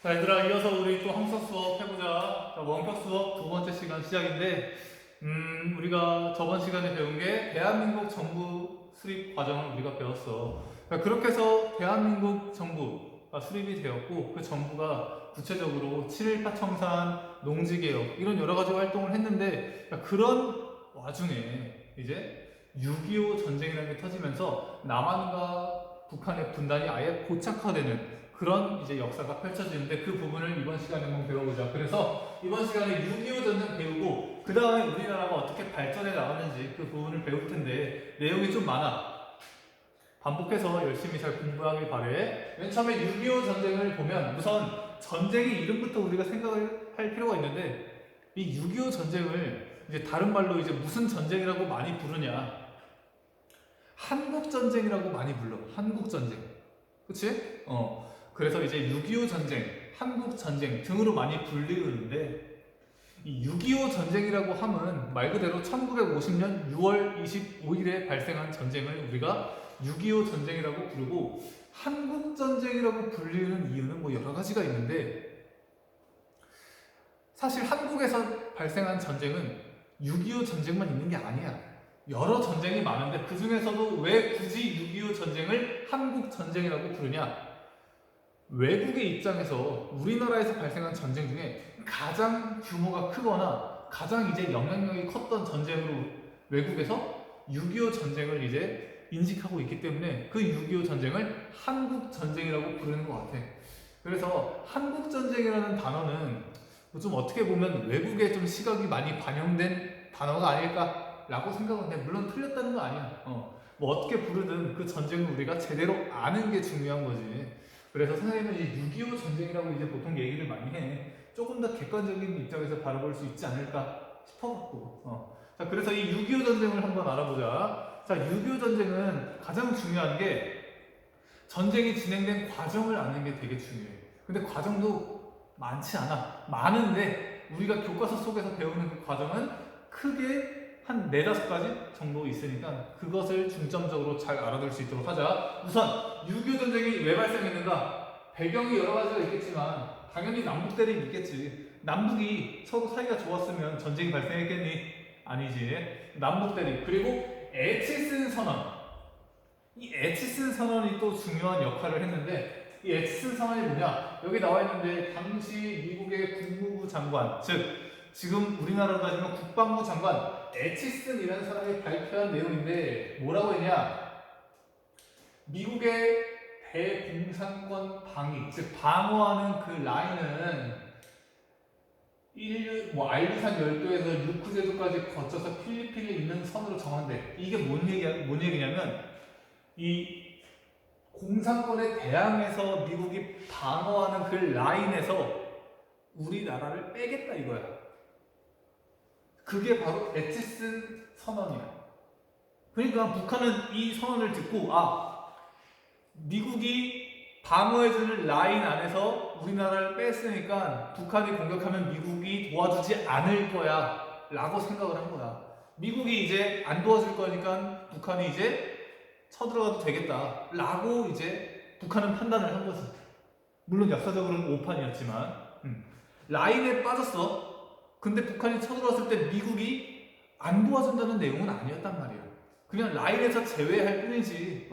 자, 얘들아, 이어서 우리 또 함수 수업 해보자. 자, 원격 수업 두 번째 시간 시작인데, 우리가 저번 시간에 배운 게 대한민국 정부 수립 과정을 우리가 배웠어. 자, 그렇게 해서 대한민국 정부가 수립이 되었고, 그 정부가 구체적으로 7.18 청산, 농지개혁, 이런 여러 가지 활동을 했는데, 자, 그런 와중에 이제 6.25 전쟁이라는 게 터지면서 남한과 북한의 분단이 아예 고착화되는 그런 이제 역사가 펼쳐지는데 그 부분을 이번 시간에 한번 배워보자. 그래서 이번 시간에 6.25 전쟁 배우고 그 다음에 우리나라가 어떻게 발전해 나왔는지 그 부분을 배울 텐데 내용이 좀 많아. 반복해서 열심히 잘 공부하길 바래. 맨 처음에 6.25 전쟁을 보면 우선 전쟁의 이름부터 우리가 생각을 할 필요가 있는데 이 6.25 전쟁을 이제 다른 말로 이제 무슨 전쟁이라고 많이 부르냐? 한국 전쟁이라고 많이 불러. 한국 전쟁. 그치? 그래서 이제 6.25 전쟁, 한국 전쟁 등으로 많이 불리는데 이 6.25 전쟁이라고 함은 말 그대로 1950년 6월 25일에 발생한 전쟁을 우리가 6.25 전쟁이라고 부르고 한국 전쟁이라고 불리는 이유는 뭐 여러 가지가 있는데 사실 한국에서 발생한 전쟁은 6.25 전쟁만 있는 게 아니야. 여러 전쟁이 많은데 그 중에서도 왜 굳이 6.25 전쟁을 한국 전쟁이라고 부르냐? 외국의 입장에서 우리나라에서 발생한 전쟁 중에 가장 규모가 크거나 가장 이제 영향력이 컸던 전쟁으로 외국에서 6.25 전쟁을 이제 인식하고 있기 때문에 그 6.25 전쟁을 한국 전쟁이라고 부르는 것 같아. 그래서 한국 전쟁이라는 단어는 좀 어떻게 보면 외국에 좀 시각이 많이 반영된 단어가 아닐까라고 생각은 해. 물론 틀렸다는 건 아니야. 뭐 어떻게 부르든 그 전쟁을 우리가 제대로 아는 게 중요한 거지. 그래서 선생님은 이 6.25 전쟁이라고 이제 보통 얘기를 많이 해. 조금 더 객관적인 입장에서 바라볼 수 있지 않을까 싶어갖고. 자, 그래서 이 6.25 전쟁을 한번 알아보자. 자, 6.25 전쟁은 가장 중요한 게 전쟁이 진행된 과정을 아는 게 되게 중요해. 근데 과정도 많지 않아. 많은데 우리가 교과서 속에서 배우는 그 과정은 크게 한 4-5가지 정도 있으니까 그것을 중점적으로 잘 알아둘 수 있도록 하자. 우선 6.25 전쟁이 왜 발생했는가? 배경이 여러 가지가 있겠지만 당연히 남북 대립이 있겠지. 남북이 서로 사이가 좋았으면 전쟁이 발생했겠니? 아니지. 남북 대립. 그리고 에치슨 선언. 이 에치슨 선언이 또 중요한 역할을 했는데 이 에치슨 선언이 뭐냐? 여기 나와 있는데 당시 미국의 국무부 장관, 즉 지금 우리나라로 따지면 국방부 장관 에치슨이라는 사람이 발표한 내용인데 뭐라고 했냐? 미국의 대공산권 방위, 즉 방어하는 그 라인은 알루산 열도에서 루크 제도까지 거쳐서 필리핀에 있는 선으로 정한대. 이게 뭔 얘기냐면 이 공산권에 대항해서 미국이 방어하는 그 라인에서 우리나라를 빼겠다 이거야. 그게 바로 에치슨 선언이야. 그러니까 북한은 이 선언을 듣고 미국이 방어해주는 라인 안에서 우리나라를 뺐으니까 북한이 공격하면 미국이 도와주지 않을 거야 라고 생각을 한 거야. 미국이 이제 안 도와줄 거니까 북한이 이제 쳐들어가도 되겠다 라고 이제 북한은 판단을 한 거지. 물론 역사적으로는 오판이었지만 라인에 빠졌어. 근데 북한이 쳐들어왔을 때 미국이 안 도와준다는 내용은 아니었단 말이야. 그냥 라인에서 제외할 뿐이지.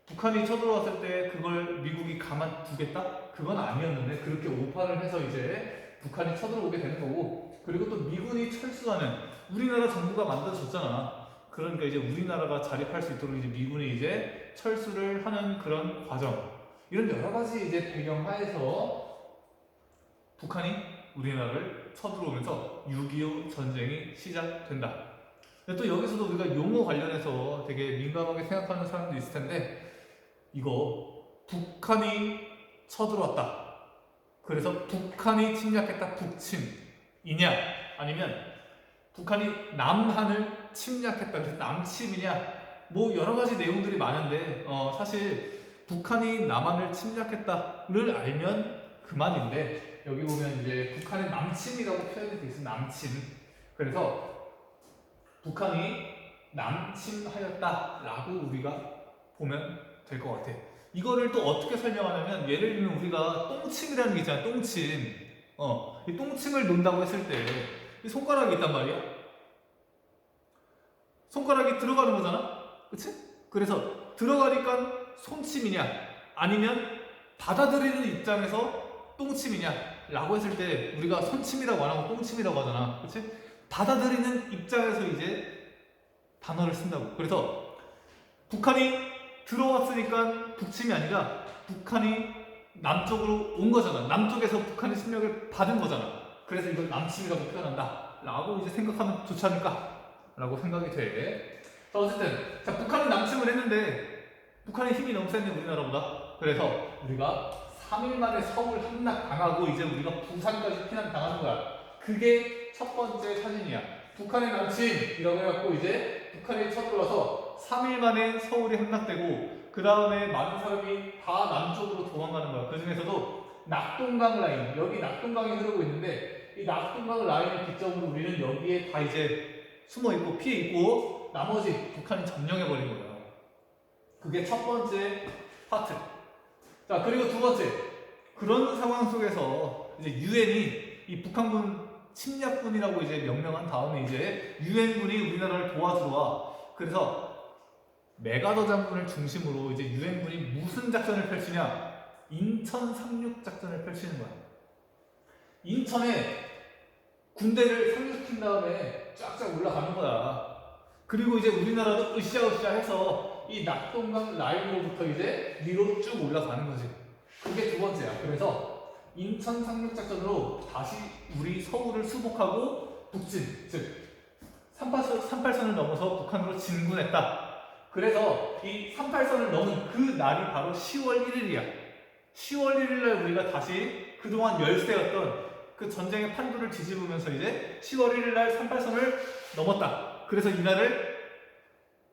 북한이 쳐들어왔을 때 그걸 미국이 가만두겠다? 그건 아니었는데 그렇게 오판을 해서 이제 북한이 쳐들어오게 되는 거고, 그리고 또 미군이 철수하는, 우리나라 정부가 만들어졌잖아. 그러니까 이제 우리나라가 자립할 수 있도록 이제 미군이 이제 철수를 하는 그런 과정, 이런 여러 가지 이제 배경 하에서 북한이 우리나라를 쳐들어오면서 6.25 전쟁이 시작된다. 근데 또 여기서도 우리가 용어 관련해서 되게 민감하게 생각하는 사람도 있을 텐데, 이거 북한이 쳐들어왔다, 그래서 북한이 침략했다, 북침이냐, 아니면 북한이 남한을 침략했다, 그래서 남침이냐, 뭐 여러 가지 내용들이 많은데 사실 북한이 남한을 침략했다를 알면 그만인데, 여기 보면 이제 북한의 남침이라고 표현이 돼 있어. 남침. 그래서 북한이 남침하였다라고 우리가 보면 될 것 같아. 이거를 또 어떻게 설명하냐면 예를 들면 우리가 똥침이라는 게 있잖아요. 똥침. 이 똥침을 논다고 했을 때 이 손가락이 있단 말이야. 손가락이 들어가는 거잖아. 그치? 그래서 들어가니까 손침이냐 아니면 받아들이는 입장에서 똥침이냐 라고 했을 때 우리가 손침이라고 안 하고 똥침이라고 하잖아. 그치? 받아들이는 입장에서 이제 단어를 쓴다고. 그래서 북한이 들어왔으니까 북침이 아니라 북한이 남쪽으로 온 거잖아. 남쪽에서 북한의 침략을 받은 거잖아. 그래서 이걸 남침이라고 표현한다 라고 이제 생각하면 좋지 않을까 라고 생각이 돼. 자, 어쨌든 자, 북한이 남침을 했는데 북한의 힘이 너무 센데 우리나라보다. 그래서 우리가 3일 만에 서울 함락당하고 이제 우리가 부산까지 피난당하는 거야. 그게 첫 번째 사진이야. 북한의 남침이라고 해갖고 이제 북한이 쳐들어와서 3일 만에 서울이 함락되고 그 다음에 많은 사람이 다 남쪽으로 도망가는 거야. 그 중에서도 낙동강 라인, 여기 낙동강이 흐르고 있는데 이 낙동강 라인을 기점으로 우리는 여기에 다 이제 숨어 있고 피해 있고 나머지 북한이 점령해 버린 거야. 그게 첫 번째 파트. 자, 그리고 두 번째, 그런 상황 속에서 이제 유엔이 이 북한군 침략군이라고 이제 명명한 다음에 이제 유엔군이 우리나라를 도와주러. 그래서 메가더 장군을 중심으로 이제 유엔군이 무슨 작전을 펼치냐? 인천 상륙 작전을 펼치는 거야. 인천에 군대를 상륙시킨 다음에 쫙쫙 올라가는 거야. 그리고 이제 우리나라도 으쌰으쌰 해서 이 낙동강 라인으로부터 이제 위로 쭉 올라가는 거지. 그게 두 번째야. 그래서 인천 상륙 작전으로 다시 우리 서울을 수복하고 북진, 즉 38선을 넘어서 북한으로 진군했다. 그래서 이 38선을 넘은 그 날이 바로 10월 1일이야. 10월 1일날 우리가 다시 그동안 열세였던 그 전쟁의 판도를 뒤집으면서 이제 10월 1일날 38선을 넘었다. 그래서 이날을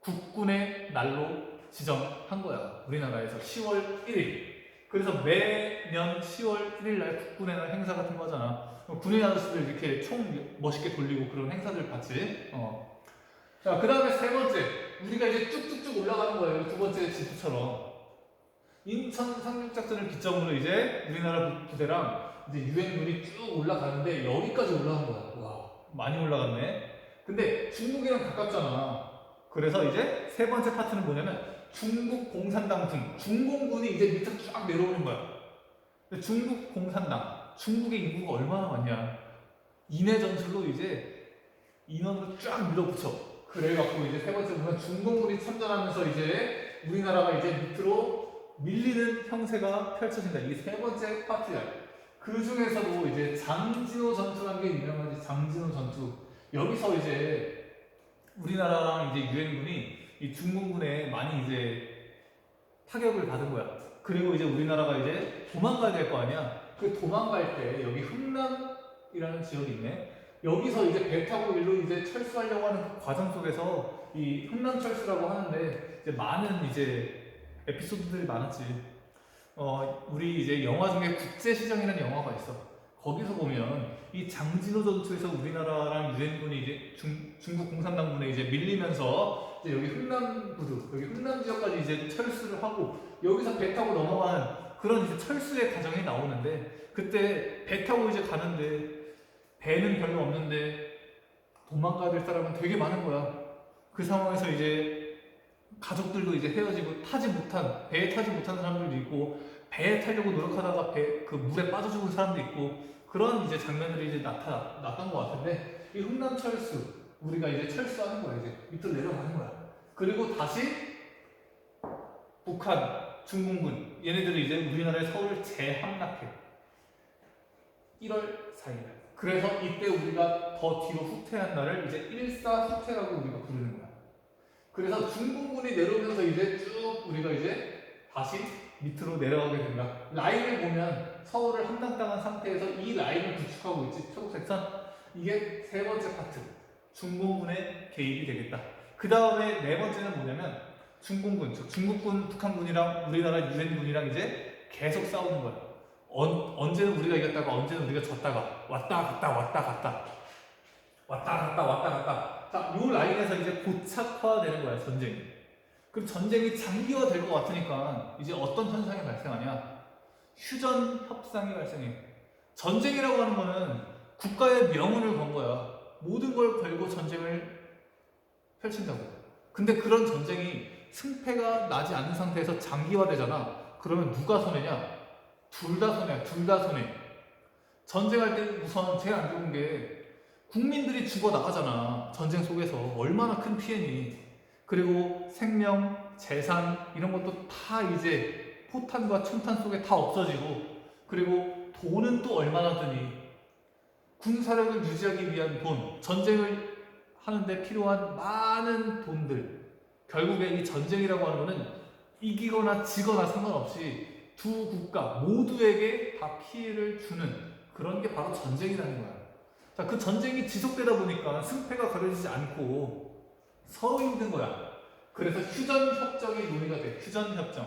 국군의 날로 지정한 거야. 우리나라에서 10월 1일. 그래서 매년 10월 1일날 국군의 날 행사 같은 거 하잖아. 군인 아저씨들 이렇게 총 멋있게 돌리고 그런 행사들 봤지. 자, 그 다음에 세 번째. 우리가 이제 쭉쭉쭉 올라가는 거예요. 두 번째 지표처럼. 인천 상륙작전을 기점으로 이제 우리나라 부대랑 이제 유엔군이 쭉 올라가는데 여기까지 올라간 거야. 와, 많이 올라갔네. 근데 중국이랑 가깝잖아. 그래서 이제 세 번째 파트는 뭐냐면 중국 공산당 등 중공군이 이제 밑으로 쫙 내려오는 거야. 근데 중국 공산당, 중국의 인구가 얼마나 많냐? 인해 전술로 이제 인원으로 쫙 밀어붙여. 그래갖고 이제 세 번째 보면 중공군이 참전하면서 이제 우리나라가 이제 밑으로 밀리는 형세가 펼쳐진다. 이게 세 번째 파트야. 그 중에서도 이제 장진호 전투라는 게 유명하지. 장진호 전투. 여기서 이제 우리나라랑 이제 유엔군이 이 중공군에 많이 이제 타격을 받은 거야. 그리고 이제 우리나라가 이제 도망가야 될 거 아니야. 그 도망갈 때 여기 흥남이라는 지역이 있네. 여기서 이제 배 타고 일로 이제 철수하려고 하는 그 과정 속에서 이 흥남철수라고 하는데 이제 많은 이제 에피소드들이 많았지. 우리 이제 영화 중에 국제시정이라는 영화가 있어. 거기서 보면 이 장진호 전투에서 우리나라랑 유엔군이 이제 중국 공산당군에 이제 밀리면서 이제 여기 흥남부두, 여기 흥남 지역까지 이제 철수를 하고 여기서 배 타고 넘어가는 그런 이제 철수의 과정이 나오는데 그때 배 타고 이제 가는데 배는 별로 없는데 도망가야 될 사람은 되게 많은 거야. 그 상황에서 이제 가족들도 이제 헤어지고 배에 타지 못한 사람들도 있고 배에 타려고 노력하다가 그 물에 빠져 죽은 사람도 있고 그런 이제 장면들이 이제 나타났던 것 같은데 이 흥남철수 우리가 이제 철수하는 거야. 이제 밑으로 내려가는 거야. 그리고 다시 북한 중공군 얘네들이 이제 우리나라의 서울을 재함락해. 1월 4일. 그래서 이때 우리가 더 뒤로 후퇴한 날을 이제 1사 후퇴라고 우리가 부르는 거야. 그래서 중공군이 내려오면서 이제 쭉 우리가 이제 다시 밑으로 내려가게 된다. 라인을 보면 서울을 함락당한 상태에서 이 라인을 구축하고 있지. 초록색선. 이게 세 번째 파트. 중공군의 개입이 되겠다. 그 다음에 네 번째는 뭐냐면 중공군, 즉 중국군, 북한군이랑 우리나라 유엔군이랑 이제 계속 싸우는 거야. 언제는 우리가 이겼다가 언제는 우리가 졌다가 왔다 갔다. 자, 요 라인에서 이제 고착화되는 거야, 전쟁이. 그리고 전쟁이 장기화될 것 같으니까 이제 어떤 현상이 발생하냐? 휴전 협상이 발생해. 전쟁이라고 하는 거는 국가의 명운을 건 거야. 모든 걸 걸고 전쟁을 펼친다고. 근데 그런 전쟁이 승패가 나지 않은 상태에서 장기화되잖아. 그러면 누가 손해냐? 둘 다 손해야. 둘 다 손해. 전쟁할 때 우선 제일 안 좋은 게 국민들이 죽어 나가잖아. 전쟁 속에서 얼마나 큰 피해니. 그리고 생명, 재산 이런 것도 다 이제 포탄과 총탄 속에 다 없어지고, 그리고 돈은 또 얼마나 드니. 군사력을 유지하기 위한 돈, 전쟁을 하는데 필요한 많은 돈들. 결국에 이 전쟁이라고 하는 거는 이기거나 지거나 상관없이 두 국가 모두에게 다 피해를 주는 그런 게 바로 전쟁이라는 거야. 자, 그 전쟁이 지속되다 보니까 승패가 가려지지 않고 서로 힘든 거야. 그래서 휴전협정이 논의가 돼. 휴전협정.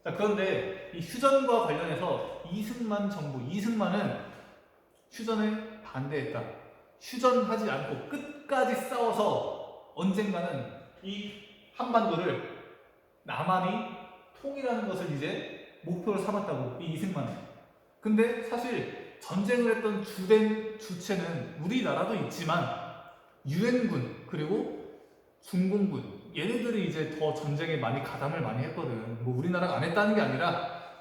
자, 그런데 이 휴전과 관련해서 이승만 정부, 이승만은 휴전에 반대했다. 휴전하지 않고 끝까지 싸워서 언젠가는 이 한반도를 남한이 통일하는 것을 이제 목표로 삼았다고, 이 이승만은. 근데 사실 전쟁을 했던 주된 주체는 우리나라도 있지만 유엔군 그리고 중공군, 얘네들이 이제 더 전쟁에 많이 가담을 많이 했거든. 뭐 우리나라가 안 했다는 게 아니라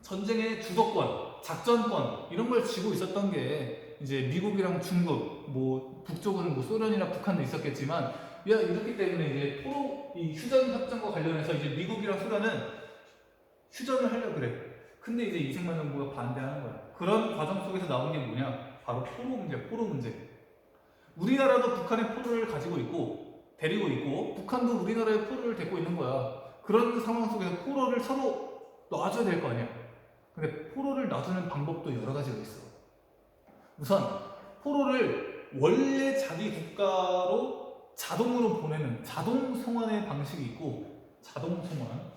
전쟁의 주도권, 작전권 이런 걸 쥐고 있었던 게 이제 미국이랑 중국, 뭐 북쪽은 뭐 소련이나 북한도 있었겠지만, 야, 이렇기 때문에 이제 이 휴전 협정과 관련해서 이제 미국이랑 소련은 휴전을 하려고 그래. 근데 이제 이승만 정부가 반대하는 거야. 그런 과정 속에서 나온 게 뭐냐? 바로 포로 문제, 포로 문제. 우리나라도 북한의 포로를 가지고 있고 데리고 있고, 북한도 우리나라의 포로를 데리고 있는 거야. 그런 상황 속에서 포로를 서로 놔줘야 될 거 아니야. 근데 포로를 놔주는 방법도 여러 가지가 있어. 우선 포로를 원래 자기 국가로 자동으로 보내는 자동 송환의 방식이 있고, 자동 송환.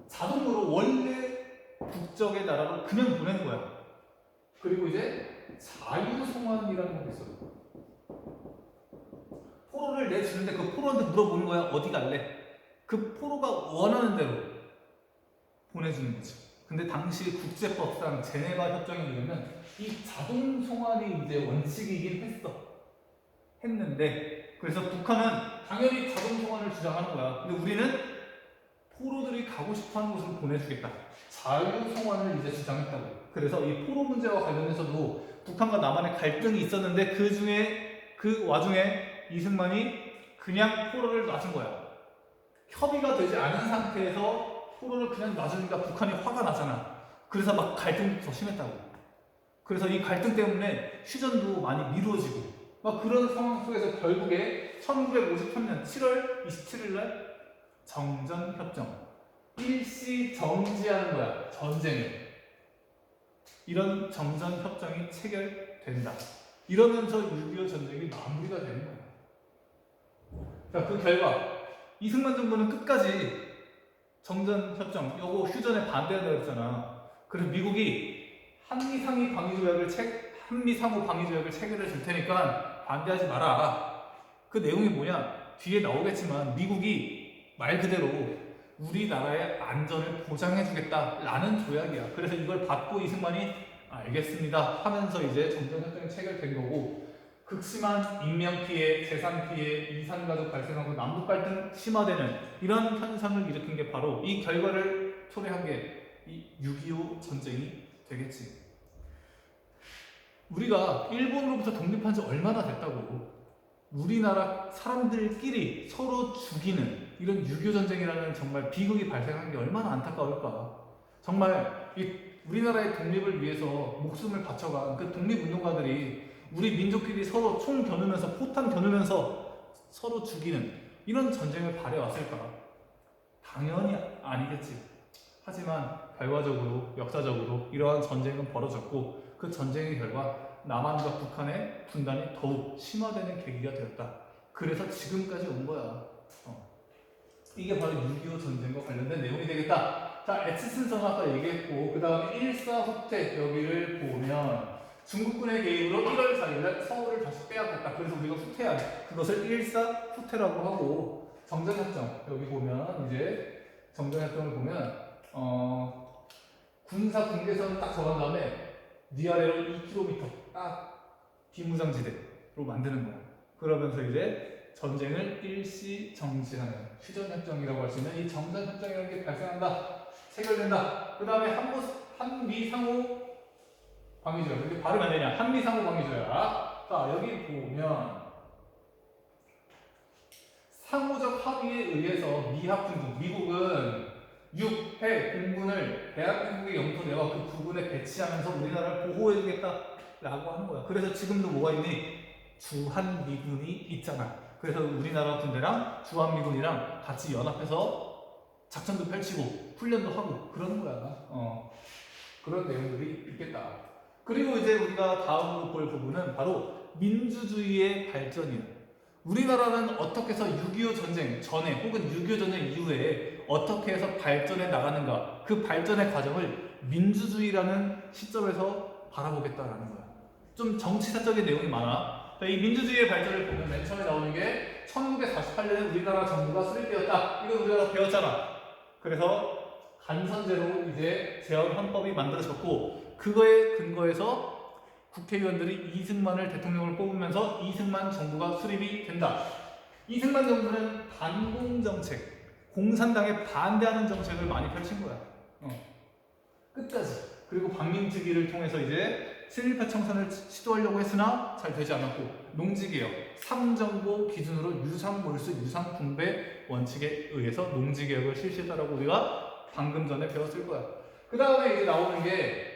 자동으로 원래 국적의 나라로 그냥 보내는 거야. 그리고 이제 자유송환이라는 것도 있어. 포로를 내주는데 그 포로한테 물어보는 거야. 어디 갈래? 그 포로가 원하는 대로 보내주는 거지. 근데 당시 국제법상 제네바 협정에 의하면 이 자동송환이 이제 원칙이긴 했는데, 그래서 북한은 당연히 자동송환을 주장하는 거야. 근데 우리는 포로들이 가고 싶어하는 곳으로 보내주겠다. 자유송환을 이제 주장했다고. 그래서 이 포로 문제와 관련해서도 북한과 남한의 갈등이 있었는데 그 와중에 이승만이 그냥 포로를 놔준 거야. 협의가 되지 않은 상태에서 포로를 그냥 놔주니까 북한이 화가 나잖아. 그래서 막 갈등이 더 심했다고. 그래서 이 갈등 때문에 휴전도 많이 미루어지고 막 그런 상황 속에서 결국에 1953년 7월 27일 날 정전협정, 일시 정지하는 거야, 전쟁을. 이런 정전협정이 체결된다. 이러면서 6.25 전쟁이 마무리가 되는 거야. 자, 그 결과 이승만 정부는 끝까지 정전협정, 요거 휴전에 반대한다고 했잖아. 그래서 미국이 한미상호 방위조약을 체결해 줄 테니까 반대하지 마라. 그 내용이 뭐냐? 뒤에 나오겠지만 미국이 말 그대로 우리나라의 안전을 보장해주겠다라는 조약이야. 그래서 이걸 받고 이승만이 알겠습니다 하면서 이제 정전협정이 체결된 거고, 극심한 인명피해, 재산피해, 이산가족 발생하고 남북 갈등 심화되는 이런 현상을 일으킨 게 바로 이 결과를 초래한 게 이 6.25 전쟁이 되겠지. 우리가 일본으로부터 독립한 지 얼마나 됐다고. 우리나라 사람들끼리 서로 죽이는 이런 6.25 전쟁이라는 정말 비극이 발생한 게 얼마나 안타까울까. 정말 우리나라의 독립을 위해서 목숨을 바쳐간 그 독립운동가들이 우리 민족끼리 서로 총 겨누면서 포탄 겨누면서 서로 죽이는 이런 전쟁을 벌여왔을까? 당연히 아니겠지. 하지만 결과적으로 역사적으로 이러한 전쟁은 벌어졌고, 그 전쟁의 결과 남한과 북한의 분단이 더욱 심화되는 계기가 되었다. 그래서 지금까지 온 거야. 이게 바로 6.25 전쟁과 관련된 내용이 되겠다. 자, 에치슨 선언 아까 얘기했고, 그 다음에 1사 후퇴 여기를 보면 중국군의 개입으로 1월 4일날 서울을 다시 빼앗겼다. 그래서 우리가 후퇴한 그것을 일사 후퇴라고 하고 정전협정 여기 보면 이제 정전협정을 보면 군사 분계선 딱 정한 다음에 위아래로 2km 딱 비무장지대로 만드는 거야. 그러면서 이제 전쟁을 일시 정지하는 휴전협정이라고 할 수 있는 이 정전협정이라는 게 발생한다. 체결된다. 그 다음에 한미 상호 방위조약. 이렇게 발음이 안 되냐? 한미 상호 방위조약. 자, 여기 보면 상호적 합의에 의해서 미합중국, 미국은 육, 해, 공군을 대한민국의 영토 내와 그 부근에 배치하면서 우리나라를 보호해주겠다라고 하는 거야. 그래서 지금도 뭐가 있니? 주한미군이 있잖아. 그래서 우리나라 군대랑 주한미군이랑 같이 연합해서 작전도 펼치고 훈련도 하고 그러는 거야. 그런 내용들이 있겠다. 그리고 이제 우리가 다음으로 볼 부분은 바로 민주주의의 발전이야. 우리나라는 어떻게 해서 6.25 전쟁 전에 혹은 6.25 전쟁 이후에 어떻게 해서 발전해 나가는가, 그 발전의 과정을 민주주의라는 시점에서 바라보겠다라는 거야. 좀 정치사적인 내용이 많아. 이 민주주의의 발전을 보면 맨 처음에 나오는 게 1948년에 우리나라 정부가 수립되었다. 이거 우리가 배웠잖아. 그래서 간선제로 이제 제헌헌법이 만들어졌고 그거에 근거해서 국회의원들이 이승만을 대통령을 뽑으면서 이승만 정부가 수립이 된다. 이승만 정부는 반공정책, 공산당에 반대하는 정책을 많이 펼친 거야. 끝까지. 그리고 반민특위를 통해서 이제 친일파 청산을 시도하려고 했으나 잘 되지 않았고 농지개혁, 삼정보 기준으로 유상몰수, 유상분배 원칙에 의해서 농지개혁을 실시했다라고 우리가 방금 전에 배웠을 거야. 그 다음에 이제 나오는 게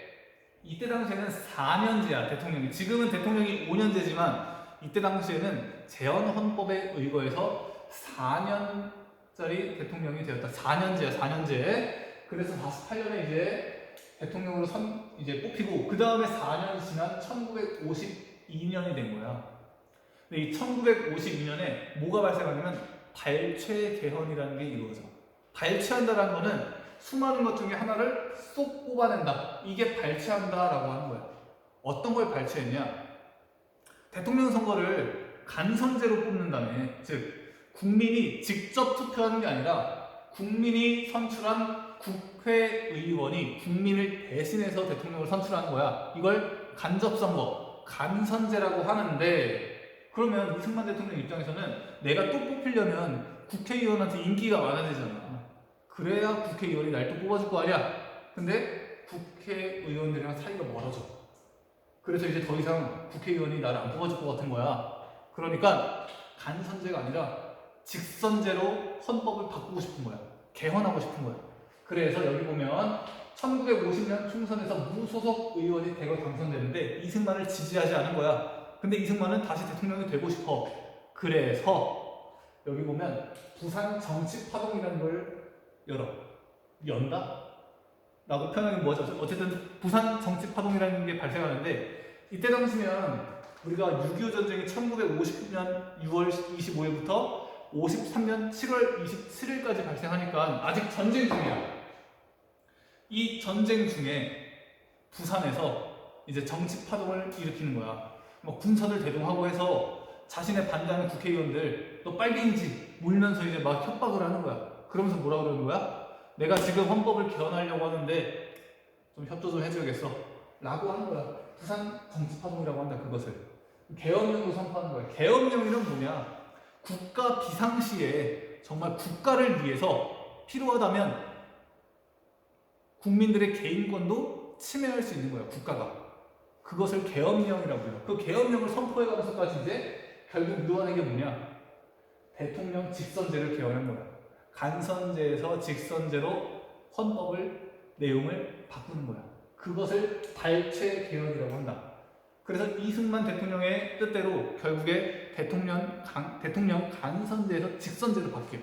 이때 당시에는 4년제야 대통령이. 지금은 대통령이 5년제지만 이때 당시에는 제헌헌법에 의거해서 4년짜리 대통령이 되었다. 4년제야 4년제. 그래서 48년에 이제 대통령으로 이제 뽑히고 그 다음에 4년이 지난 1952년이 된 거야. 근데 이 1952년에 뭐가 발생하냐면 발췌 개헌이라는 게 이루어져. 발췌한다라는 거는 수많은 것 중에 하나를 쏙 뽑아낸다. 이게 발췌한다라고 하는 거야. 어떤 걸 발췌했냐? 대통령 선거를 간선제로 뽑는다며. 즉 국민이 직접 투표하는 게 아니라 국민이 선출한 국회의원이 국민을 대신해서 대통령을 선출하는 거야. 이걸 간접선거, 간선제라고 하는데, 그러면 이승만 대통령 입장에서는 내가 또 뽑히려면 국회의원한테 인기가 많아야 되잖아. 그래야 국회의원이 날 또 뽑아줄 거 아니야. 근데 국회의원들이랑 사이가 멀어져. 그래서 이제 더 이상 국회의원이 나를 안 뽑아줄 것 같은 거야. 그러니까 간선제가 아니라 직선제로 헌법을 바꾸고 싶은 거야. 개헌하고 싶은 거야. 그래서 여기 보면 1950년 총선에서 무소속 의원이 대거 당선되는데 이승만을 지지하지 않은 거야. 근데 이승만은 다시 대통령이 되고 싶어. 그래서 여기 보면 부산 정치파동이라는 걸 연다? 라고 표현하는 게 뭐죠? 어쨌든 부산 정치파동이라는 게 발생하는데 이때 당시면 우리가 6.25 전쟁이 1950년 6월 25일부터 53년 7월 27일까지 발생하니까 아직 전쟁 중이야. 이 전쟁 중에 부산에서 이제 정치 파동을 일으키는 거야. 뭐 군사들 대동하고 해서 자신의 반대하는 국회의원들 너 빨갱이지 몰면서 이제 막 협박을 하는 거야. 그러면서 뭐라 그러는 거야? 내가 지금 헌법을 개헌하려고 하는데 좀 협조 좀 해줘야겠어. 라고 하는 거야. 부산 정치 파동이라고 한다. 그것을 개헌령으로 선포하는 거야. 개헌령이란 뭐냐? 국가 비상시에 정말 국가를 위해서 필요하다면 국민들의 개인권도 침해할 수 있는 거야, 국가가. 그것을 계엄령이라고 해요. 그 계엄령을 선포해가면서까지 이제 결국 누워낸 게 뭐냐? 대통령 직선제를 개헌한 거야. 간선제에서 직선제로 헌법을 내용을 바꾸는 거야. 그것을 발췌 개헌이라고 한다. 그래서 이승만 대통령의 뜻대로 결국에 대통령 간선제에서 직선제로 바뀌어요.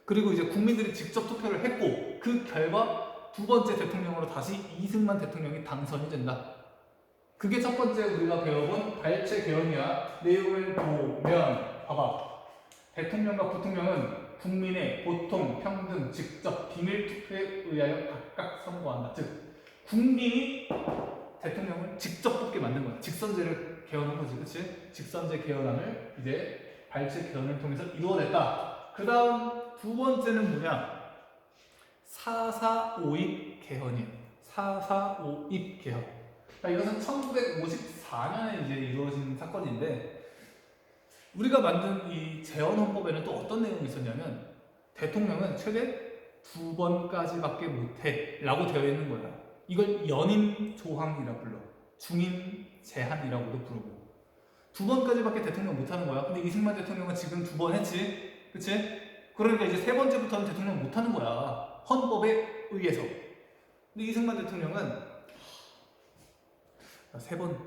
그리고 이제 국민들이 직접 투표를 했고 그 결과 두 번째 대통령으로 다시 이승만 대통령이 당선이 된다. 그게 첫 번째 우리가 배워본 발췌 개헌이야. 내용을 보면 봐봐. 대통령과 부통령은 국민의 보통, 평등, 직접, 비밀 투표에 의하여 각각 선거한다. 즉 국민이 대통령을 직접 뽑게 만든 거야. 직선제를 개헌한 거지, 그치? 직선제 개헌안을 이제 발제 개헌을 통해서 이루어냈다. 그 다음 두 번째는 뭐냐? 4.4.5입 개헌이에요. 4.4.5입 개헌. 그러니까 이것은 1954년에 이제 이루어진 사건인데, 우리가 만든 이 재헌헌법에는 또 어떤 내용이 있었냐면, 대통령은 최대 2번까지밖에 못해 라고 되어 있는 거야. 이걸 연임 조항이라 불러. 중임 제한이라고도 부르고. 2번까지밖에 대통령 못하는 거야. 근데 이승만 대통령은 지금 2번 했지, 그치? 그러니까 이제 3번째부터는 대통령 못하는 거야. 헌법에 의해서. 근데 이승만 대통령은 3번,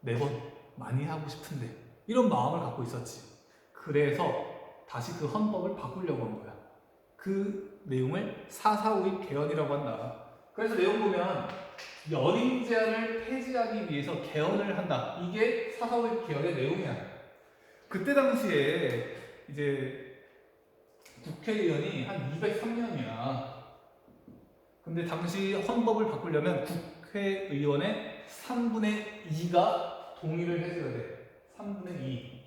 4번 많이 하고 싶은데 이런 마음을 갖고 있었지. 그래서 다시 그 헌법을 바꾸려고 한 거야. 그 내용을 4.4.5입 개헌이라고 한다. 그래서 내용 보면 연임 제한을 폐지하기 위해서 개헌을 한다. 이게 4.4.5입 개헌의 내용이야. 그때 당시에 이제 국회의원이 한 203명이야. 근데 당시 헌법을 바꾸려면 국회의원의 3분의 2가 동의를 해줘야 돼. 3분의 2.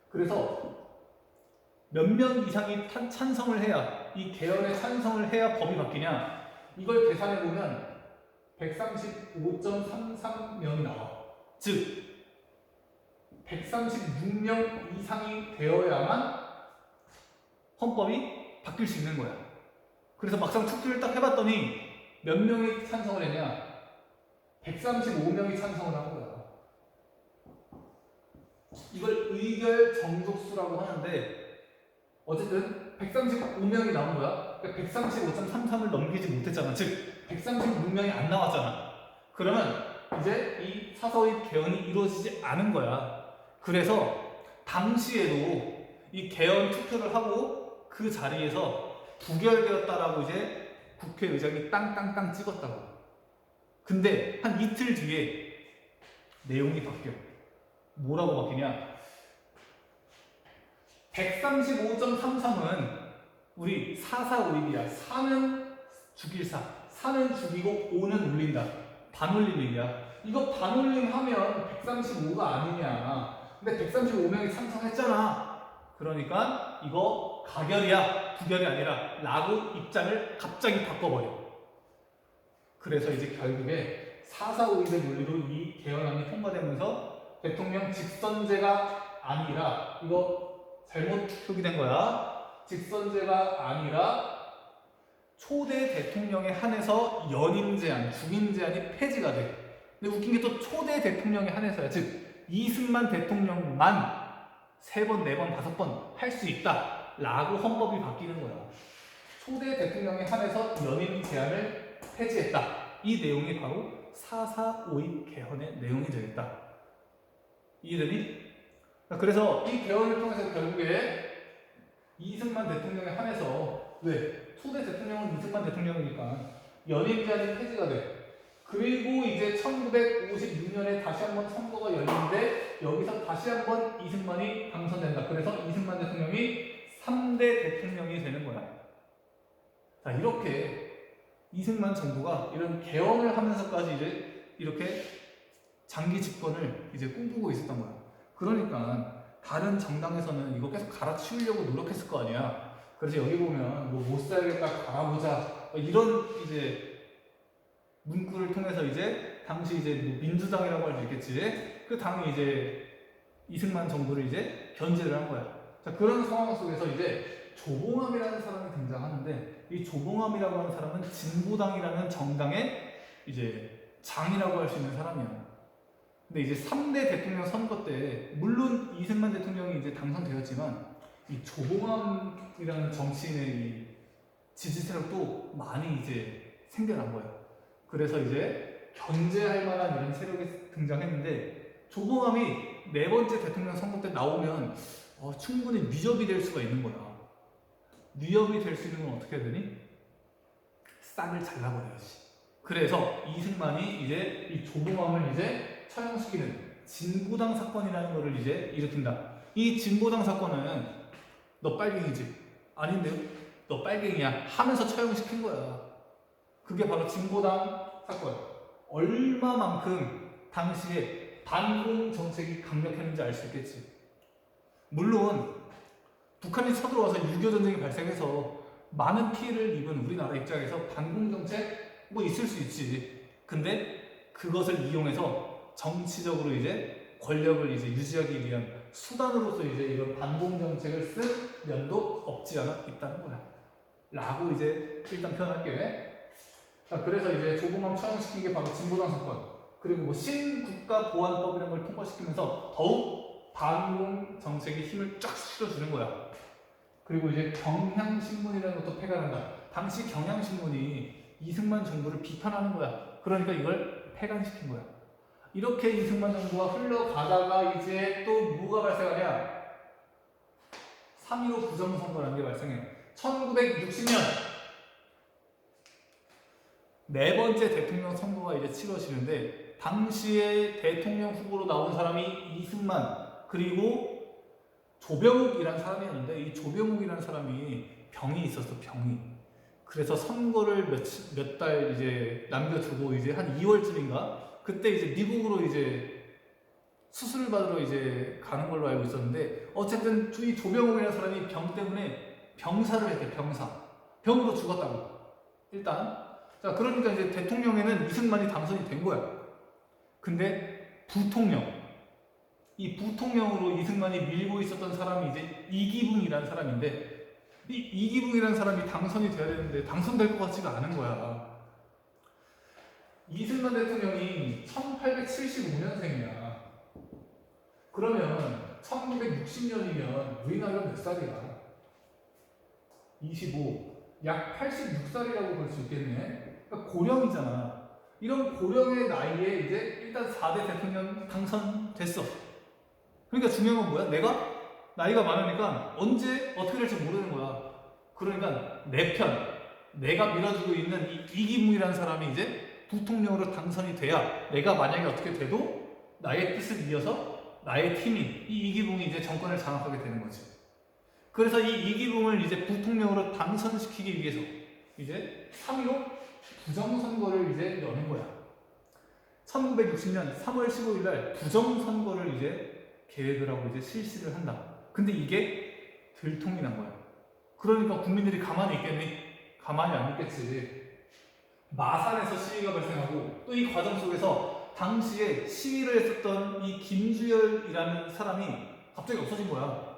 그래서 몇 명 이상이 찬성을 해야, 이 개헌에 찬성을 해야 법이 바뀌냐? 이걸 계산해 보면 135.33명이 나와. 즉 136명 이상이 되어야만 헌법이 바뀔 수 있는 거야. 그래서 막상 투표를 딱 해봤더니 몇 명이 찬성을 했냐? 135명이 찬성을 한 거야. 이걸 의결 정족수라고 하는데, 어쨌든 135명이 나온 거야. 그러니까 135.33을 넘기지 못했잖아. 즉 136명이 안 나왔잖아. 그러면 이제 이 4.4.5입 개헌이 이루어지지 않은 거야. 그래서 당시에도 이 개헌 투표를 하고 그 자리에서 부결되었다라고 이제 국회의장이 땅땅땅 찍었다고. 근데 한 이틀 뒤에 내용이 바뀌어. 뭐라고 바뀌냐? 135.33은 우리 4.4.5입이야. 4는 죽일 4는 죽이고 5는 올린다. 반올림이야. 이거 반올림 하면 135가 아니냐. 근데 135명이 찬성했잖아. 그러니까 이거 가결이야, 부결이 아니라 라고 입장을 갑자기 바꿔버려. 그래서 이제 결국에 4.4.5입의 논리로 이 개헌안이 통과되면서 대통령 직선제가 아니라, 이거 잘못 표기된 거야. 직선제가 아니라 초대 대통령에 한해서 연임 제한, 중임 제한이 폐지가 돼. 근데 웃긴 게 또 초대 대통령에 한해서야. 즉 이승만 대통령만 3번, 4번, 5번 할 수 있다 라고 헌법이 바뀌는 거야. 초대 대통령에 한해서 연임 제한을 폐지했다. 이 내용이 바로 4.4.5입 개헌의 내용이 되겠다. 이해되니? 그래서 이 개헌을 통해서 결국에 이승만 대통령에 한해서, 왜? 초대 대통령은 이승만 대통령이니까 연임 제한이 폐지가 돼. 그리고 이제 1956년에 다시 한번 선거가 열리는데 여기서 다시 한번 이승만이 당선된다. 그래서 이승만 대통령이 3대 대통령이 되는 거야. 자, 이렇게 이승만 정부가 이런 개헌을 하면서까지 이제 이렇게 장기 집권을 이제 꿈꾸고 있었던 거야. 그러니까 다른 정당에서는 이거 계속 갈아치우려고 노력했을 거 아니야. 그래서 여기 보면 뭐 못 살겠다 갈아보자 이런 이제 문구를 통해서 이제 당시 이제 뭐 민주당이라고 할 수 있겠지. 그 당이 이제 이승만 정부를 이제 견제를 한 거야. 자, 그런 상황 속에서 이제 조봉암이라는 사람이 등장하는데, 이 조봉암이라고 하는 사람은 진보당이라는 정당의 이제 장이라고 할 수 있는 사람이야. 근데 이제 3대 대통령 선거 때 물론 이승만 대통령이 이제 당선되었지만 이 조봉암이라는 정치인의 이 지지 세력도 많이 이제 생겨난 거야. 그래서 이제 견제할 만한 이런 세력이 등장했는데, 조봉암이 4번째 대통령 선거 때 나오면 충분히 위협이 될 수가 있는 거야. 위협이 될 수 있는 건 어떻게 해야 되니? 싹을 잘라버려야지. 그래서 이승만이 이제 이 조봉암을 이제 처형시키는 진보당 사건이라는 거를 이제 일으킨다. 이 진보당 사건은 너 빨갱이지? 아닌데요? 너 빨갱이야 하면서 처형시킨 거야. 그게 바로 진보당 사건. 얼마만큼 당시에 반공 정책이 강력했는지 알 수 있겠지. 물론 북한이 쳐들어와서 6.25 전쟁이 발생해서 많은 피해를 입은 우리나라 입장에서 반공 정책 뭐 있을 수 있지. 근데 그것을 이용해서 정치적으로 이제 권력을 이제 유지하기 위한 수단으로서 이제 이런 반공 정책을 쓴 면도 없지 않아 있다는 거야. 라고 이제 일단 표현할게. 자, 그래서 이제 조국만 처형시킨 게 바로 진보당 사건, 그리고 뭐 신국가보안법 이런 걸 통과시키면서 더욱 반공 정책에 힘을 쫙 실어주는 거야. 그리고 이제 경향신문이라는 것도 폐간한다. 당시 경향신문이 이승만 정부를 비판하는 거야. 그러니까 이걸 폐간시킨 거야. 이렇게 이승만 정부가 흘러가다가 이제 또 뭐가 발생하냐? 3.15 부정선거라는 게 발생해. 1960년 네 번째 대통령 선거가 이제 치러지는데, 당시에 대통령 후보로 나온 사람이 이승만 그리고 조병욱이라는 사람이었는데, 이 조병욱이라는 사람이 병이 있었어. 병이. 그래서 선거를 몇 달 이제 남겨두고 이제 한 2월쯤인가 그때 이제 미국으로 이제 수술을 받으러 이제 가는 걸로 알고 있었는데, 어쨌든 이 조병욱이라는 사람이 병 때문에 병사를 했대. 병으로 죽었다고. 일단 자, 그러니까 이제 대통령에는 이승만이 당선이 된 거야. 근데 이 부통령으로 이승만이 밀고 있었던 사람이 이제 이기붕이라는 사람인데, 이 이기붕이라는 사람이 당선이 돼야 되는데 당선될 것 같지가 않은 거야. 이승만 대통령이 1875년생이야. 그러면 1960년이면 우리나라가 몇 살이야? 25. 약 86살이라고 볼 수 있겠네. 그러니까 고령이잖아. 이런 고령의 나이에 이제 일단 4대 대통령 당선됐어. 그러니까 중요한 건 뭐야? 내가 나이가 많으니까 언제 어떻게 될지 모르는 거야. 그러니까 내 편, 내가 밀어주고 있는 이 이기붕이라는 사람이 이제 부통령으로 당선이 돼야, 내가 만약에 어떻게 돼도 나의 뜻을 이어서 나의 팀이, 이 이기붕이 이제 정권을 장악하게 되는 거지. 그래서 이 이기붕을 이제 부통령으로 당선시키기 위해서 이제 3.15 부정선거를 이제 여는 거야. 1960년 3월 15일 날 부정선거를 이제 계획을 하고 이제 실시를 한다. 근데 이게 들통이 난 거야. 그러니까 국민들이 가만히 있겠니? 가만히 안 있겠지. 마산에서 시위가 발생하고, 또 이 과정 속에서 당시에 시위를 했었던 이 김주열이라는 사람이 갑자기 없어진 거야.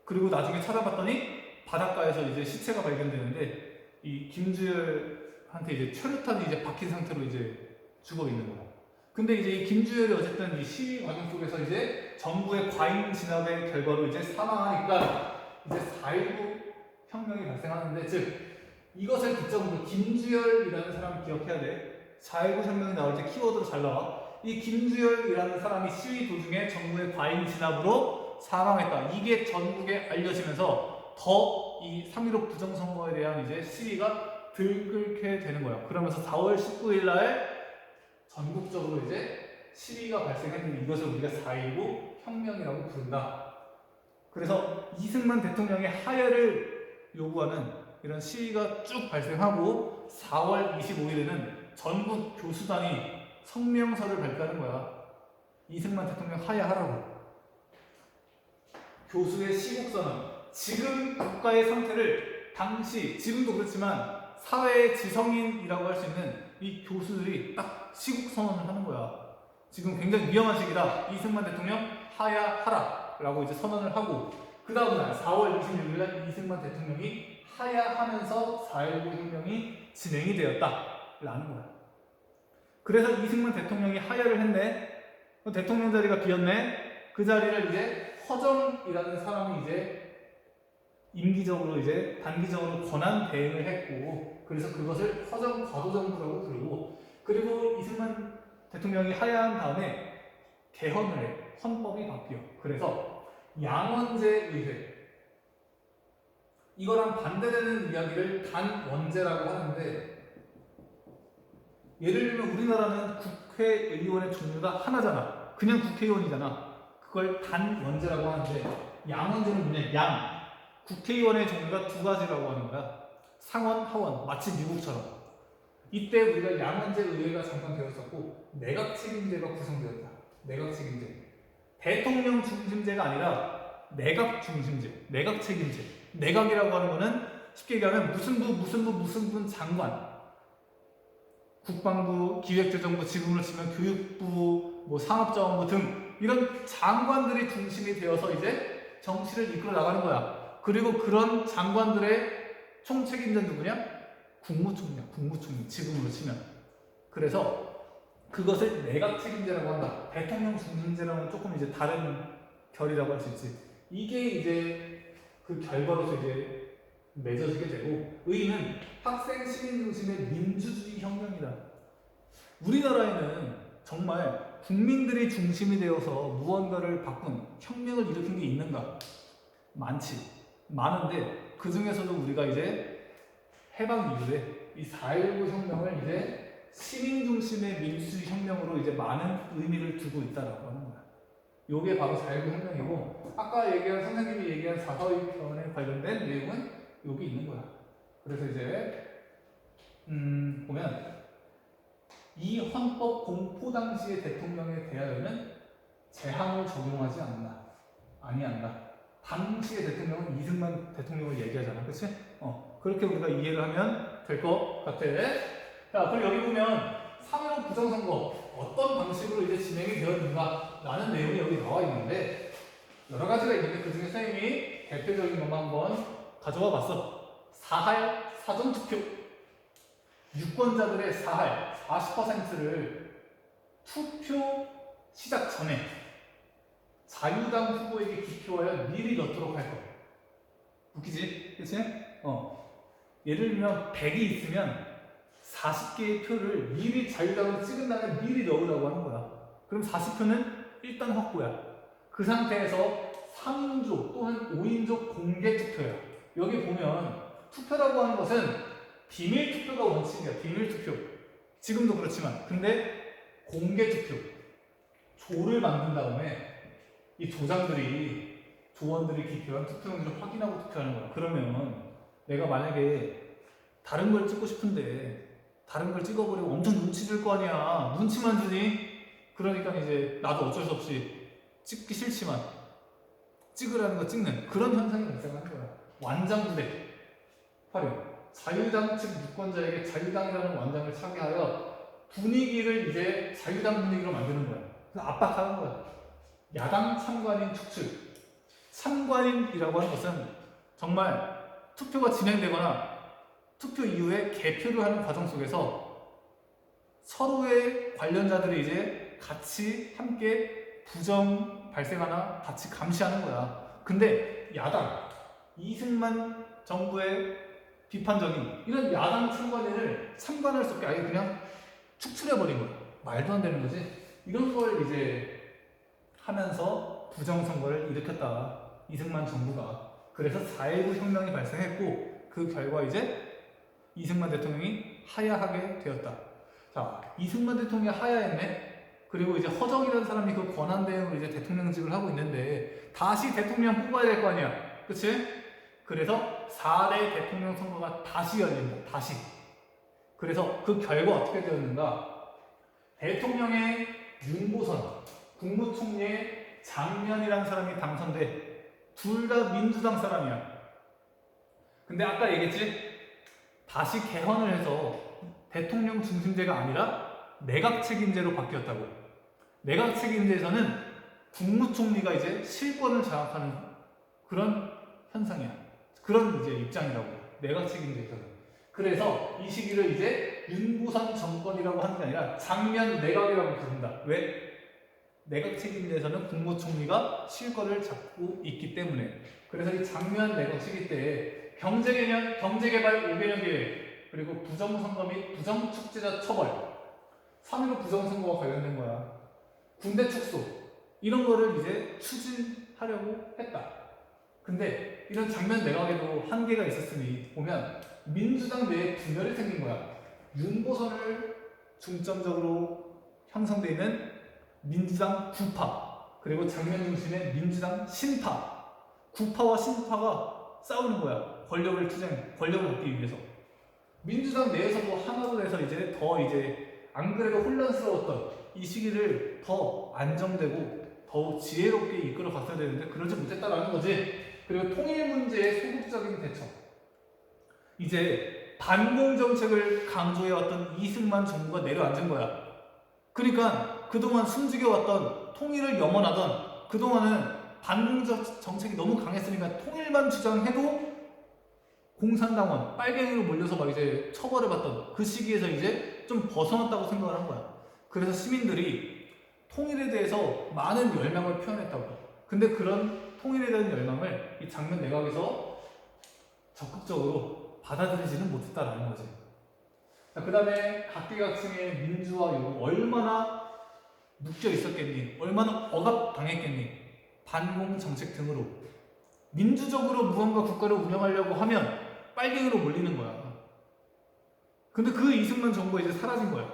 그리고 나중에 찾아봤더니 바닷가에서 이제 시체가 발견되는데, 이 김주열한테 이제 최루탄이 이제 박힌 상태로 이제 죽어 있는 거야. 근데 이제 이 김주열이 어쨌든 이 시위 과정 속에서 이제 정부의 과잉 진압의 결과로 이제 사망하니까 이제 4.19 혁명이 발생하는데, 즉 이것을 기점으로 김주열이라는 사람을 기억해야 돼. 4.19 혁명이 나올 때 키워드로 잘 나와. 이 김주열이라는 사람이 시위 도중에 정부의 과잉 진압으로 사망했다. 이게 전국에 알려지면서 더 이 3.15 부정선거에 대한 이제 시위가 들끓게 되는 거예요. 그러면서 4월 19일 날 전국적으로 이제 시위가 발생했는데, 이것을 우리가 4.19 혁명이라고 부른다. 그래서 이승만 대통령의 하야를 요구하는 이런 시위가 쭉 발생하고, 4월 25일에는 전국 교수단이 성명서를 발표하는 거야. 이승만 대통령 하야하라고. 교수의 시국선언. 지금 국가의 상태를 당시, 지금도 그렇지만 사회의 지성인이라고 할 수 있는 이 교수들이 딱 시국선언을 하는 거야. 지금 굉장히 위험한 시기다. 이승만 대통령 하야하라 라고 이제 선언을 하고, 그 다음날 4월 26일 날 이승만 대통령이 하야하면서 4.19 혁명이 진행이 되었다 라는 거야. 그래서 이승만 대통령이 하야를 했네. 대통령 자리가 비었네. 그 자리를 이제 허정이라는 사람이 이제 임기적으로 이제 단기적으로 권한 대행을 했고, 그래서 그것을 허정 과도정부라고 부르고, 그리고 이승만 대통령이 하야한 다음에 개헌을 해. 헌법이 바뀌어. 그래서 양원제 의회, 이거랑 반대되는 이야기를 단원제라고 하는데, 예를 들면 우리나라는 국회의원의 종류가 하나잖아. 그냥 국회의원이잖아. 그걸 단원제라고 하는데, 양원제는 뭐냐? 국회의원의 종류가 두 가지라고 하는 거야. 상원, 하원. 마치 미국처럼. 이때 우리가 양원제 의회가 잠깐 배웠었고 내각 책임제가 구성되었다. 내각 책임제. 대통령 중심제가 아니라 내각 중심제, 내각 책임제. 내각이라고 하는 거는 쉽게 얘기하면 무슨 부 장관, 국방부, 기획재정부, 지금으로 치면 교육부, 뭐 상업자원부 등 이런 장관들이 중심이 되어서 이제 정치를 이끌어 나가는 거야. 그리고 그런 장관들의 총책임자는 누구냐? 국무총리야. 국무총리. 지금으로 치면. 그래서 그것을 내각 책임제라고 한다. 대통령 중심제랑은 조금 이제 다른 결이라고 할 수 있지. 이게 이제 그 결과로서 이제 맺어지게 되고, 의의는 학생 시민 중심의 민주주의 혁명이다. 우리나라에는 정말 국민들이 중심이 되어서 무언가를 바꾼 혁명을 일으킨 게 있는가? 많지. 많은데 그 중에서도 우리가 이제 해방 이후에 이 4.19 혁명을 이제 시민 중심의 민주주의 혁명으로 이제 많은 의미를 두고 있다라고 하는 거야. 요게 바로 4.19 혁명이고, 아까 얘기한 선생님이 얘기한 4.4 편에 관련된 내용은 여기 있는 거야. 그래서 이제 보면 이 헌법 공포 당시의 대통령에 대하여는 재앙을 적용하지 않는다. 아니한다. 당시의 대통령은 이승만 대통령을 얘기하잖아. 그치? 그렇게 우리가 이해를 하면 될 것 같아. 자, 그리고 여기 보면 3.15 부정선거 어떤 방식으로 이제 진행이 되었는가 라는 내용이 여기 나와 있는데, 여러 가지가 있는데 그 중에 선생님이 대표적인 것만 한번 가져와 봤어. 사할 사전투표. 유권자들의 사할 40%를 투표 시작 전에 자유당 후보에게 기표하여 미리 넣도록 할 거예요. 웃기지? 그치? 예를 들면 100이 있으면 40개의 표를 미리 자유당을 찍은 다음에 미리 넣으라고 하는 거야. 그럼 40표는 일단 확보야. 그 상태에서 3인조 또는 5인조 공개 투표야. 여기 보면 투표라고 하는 것은 비밀 투표가 원칙이야. 비밀 투표. 지금도 그렇지만. 근데 공개 투표. 조를 만든 다음에 이 조원들이 기표한 투표용지를 확인하고 투표하는 거야. 그러면 내가 만약에 다른 걸 찍고 싶은데 다른 걸 찍어버리고 엄청 눈치 줄 거 아니야. 눈치만 주니? 그러니까 이제 나도 어쩔 수 없이 찍기 싫지만 찍으라는 거 찍는 그런 현상이 발생하는 거야. 완장부대 활용. 자유당 측 유권자에게 자유당이라는 완장을 차게 하여 분위기를 이제 자유당 분위기로 만드는 거야. 그래서 압박하는 거야. 야당 참관인 축출. 참관인이라고 하는 것은 정말 투표가 진행되거나 투표 이후에 개표를 하는 과정 속에서 서로의 관련자들이 이제 같이 함께 부정 발생하나 같이 감시하는 거야. 근데 야당, 이승만 정부의 비판적인 이런 야당 참관인을 참관할 수 없게 아예 그냥 축출해버린 거야. 말도 안 되는 거지. 이런 걸 이제 하면서 부정선거를 일으켰다. 이승만 정부가. 그래서 4.19 혁명이 발생했고 그 결과 이제 이승만 대통령이 하야하게 되었다. 자, 이승만 대통령이 하야했네. 그리고 이제 허정이라는 사람이 그 권한 대행으로 이제 대통령직을 하고 있는데 다시 대통령 뽑아야 될 거 아니야. 그치? 그래서 4대 대통령 선거가 다시 열린다. 다시. 그래서 그 결과 어떻게 되었는가? 대통령의 윤보선, 국무총리의 장면이라는 사람이 당선돼. 둘 다 민주당 사람이야. 근데 아까 얘기했지? 다시 개헌을 해서 대통령 중심제가 아니라 내각 책임제로 바뀌었다고. 내각 책임제에서는 국무총리가 이제 실권을 장악하는 그런 현상이야. 그런 이제 입장이라고. 내각 책임제에서는. 그래서 이 시기를 이제 윤보선 정권이라고 하는 게 아니라 장면 내각이라고 부른다. 왜? 내각 책임제에서는 국무총리가 실권을 잡고 있기 때문에. 그래서 이 장면 내각 시기 때 경제개념, 경제개발 5개년 계획, 그리고 부정선거 및 부정축제자 처벌, 3.15 부정선거와 관련된 거야. 군대 축소, 이런 거를 이제 추진하려고 했다. 근데 이런 장면 내각에도 한계가 있었으니 보면 민주당 내에 분열이 생긴 거야. 윤보선을 중점적으로 형성되어 있는 민주당 구파, 그리고 장면 중심의 민주당 신파. 구파와 신파가 싸우는 거야. 권력을 얻기 위해서. 민주당 내에서도 하나로 해서 이제 더 이제 안 그래도 혼란스러웠던 이 시기를 더 안정되고 더욱 지혜롭게 이끌어 갔어야 되는데 그러지 못했다라는 거지. 그리고 통일 문제의 소극적인 대처. 이제 반공 정책을 강조해왔던 이승만 정부가 내려앉은 거야. 그러니까 그동안 숨죽여왔던 통일을 염원하던 그동안은 반공 정책이 너무 강했으니까 통일만 주장해도 공산당원, 빨갱이로 몰려서 막 이제 처벌을 받던 그 시기에서 이제 좀 벗어났다고 생각을 한 거야. 그래서 시민들이 통일에 대해서 많은 열망을 표현했다고. 근데 그런 통일에 대한 열망을 이 장면 내각에서 적극적으로 받아들이지는 못했다라는 거지. 그 다음에 각계각층의 민주화 요구 얼마나 묶여 있었겠니? 얼마나 억압당했겠니? 반공 정책 등으로 민주적으로 무언가 국가를 운영하려고 하면 빨갱이로 몰리는 거야. 근데 그 이승만 정부가 이제 사라진 거야.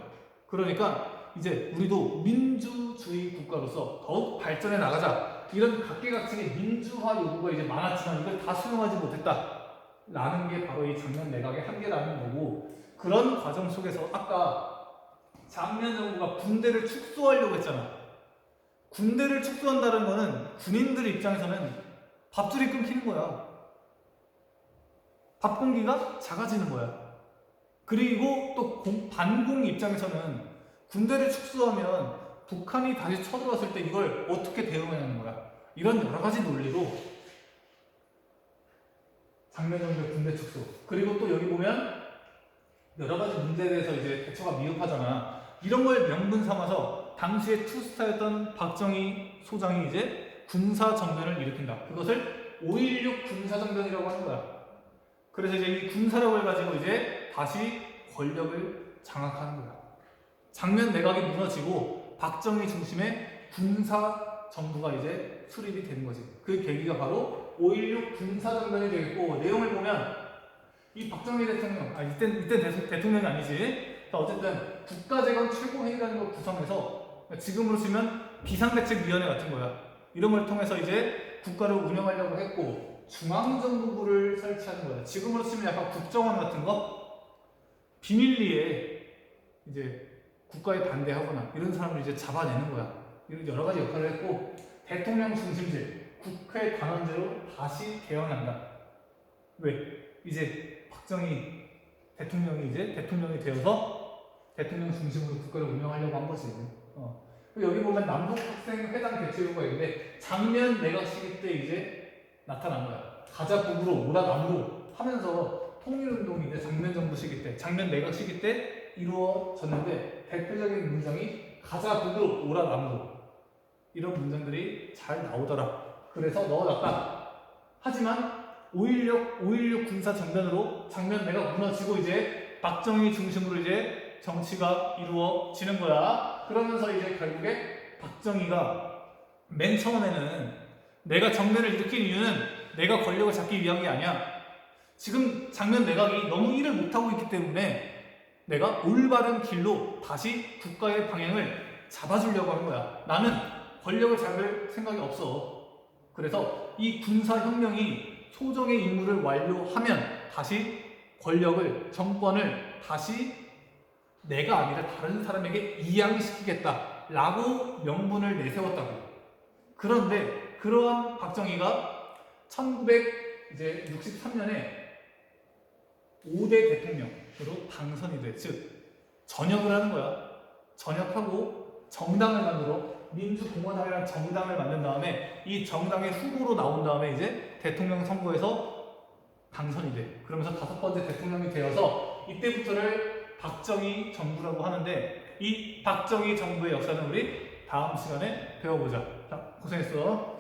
그러니까 이제 우리도 민주주의 국가로서 더욱 발전해 나가자. 이런 각계각층의 민주화 요구가 이제 많았지만 이걸 다 수용하지 못했다. 라는 게 바로 이 장면 내각의 한계라는 거고, 그런 과정 속에서 아까 장면 정부가 군대를 축소하려고 했잖아. 군대를 축소한다는 거는 군인들 입장에서는 밥줄이 끊기는 거야. 밥 공기가 작아지는 거야. 그리고 또 반공 입장에서는 군대를 축소하면 북한이 다시 쳐들어왔을 때 이걸 어떻게 대응하냐는 거야. 이런 여러 가지 논리로 장면 정부의 군대 축소. 그리고 또 여기 보면 여러 가지 문제에 대해서 이제 대처가 미흡하잖아. 이런 걸 명분 삼아서 당시의 투스타였던 박정희 소장이 이제 군사정변을 일으킨다. 그것을 5.16 군사정변이라고 하는 거야. 그래서 이제 이 군사력을 가지고 이제 다시 권력을 장악하는 거야. 장면 내각이 무너지고 박정희 중심의 군사 정부가 이제 수립이 되는 거지. 그 계기가 바로 5.16 군사정변이 되겠고, 내용을 보면 이 박정희 대통령, 이때 대통령이 아니지. 어쨌든 국가재건 최고회의라는 걸 구성해서 지금으로 치면 비상대책위원회 같은 거야. 이런 걸 통해서 이제 국가를 운영하려고 했고, 중앙정부부를 설치하는 거야. 지금으로 치면 약간 국정원 같은 거? 비밀리에 이제 국가에 반대하거나 이런 사람을 이제 잡아내는 거야. 이런 여러 가지 역할을 했고, 대통령 중심제, 국회 단원제로 다시 개헌한다. 왜? 이제 박정희 대통령이 이제 대통령이 되어서 대통령 중심으로 국가를 운영하려고 한 거지. 여기 보면 남북학생회담 개최요구가 있는데 장면 내각 시기 때 이제 나타난 거야. 가자 북으로 오라 남으로 하면서 통일운동이 이제 장면 정부 시기 때, 장면 내각 시기 때 이루어졌는데 대표적인 문장이 가자 북으로 오라 남으로, 이런 문장들이 잘 나오더라. 그래서 넣어놨다. 하지만 5.16 군사 정변으로 장면 내각 무너지고 이제 박정희 중심으로 이제 정치가 이루어지는 거야. 그러면서 이제 결국에 박정희가 맨 처음에는 내가 정변을 일으킨 이유는 내가 권력을 잡기 위한 게 아니야. 지금 장면 내각이 너무 일을 못하고 있기 때문에 내가 올바른 길로 다시 국가의 방향을 잡아주려고 한 거야. 나는 권력을 잡을 생각이 없어. 그래서 이 군사혁명이 소정의 임무를 완료하면 다시 권력을, 정권을 다시 내가 아니라 다른 사람에게 이양시키겠다 라고 명분을 내세웠다고. 그런데 그러한 박정희가 1963년에 5대 대통령으로 당선이 돼. 즉 전역을 하는 거야. 전역하고 정당을 만들어 민주공화당이라는 정당을 만든 다음에 이 정당의 후보로 나온 다음에 이제 대통령 선거에서 당선이 돼. 그러면서 5번째 대통령이 되어서 이때부터를 박정희 정부라고 하는데, 이 박정희 정부의 역사는 우리 다음 시간에 배워보자. 자, 고생했어.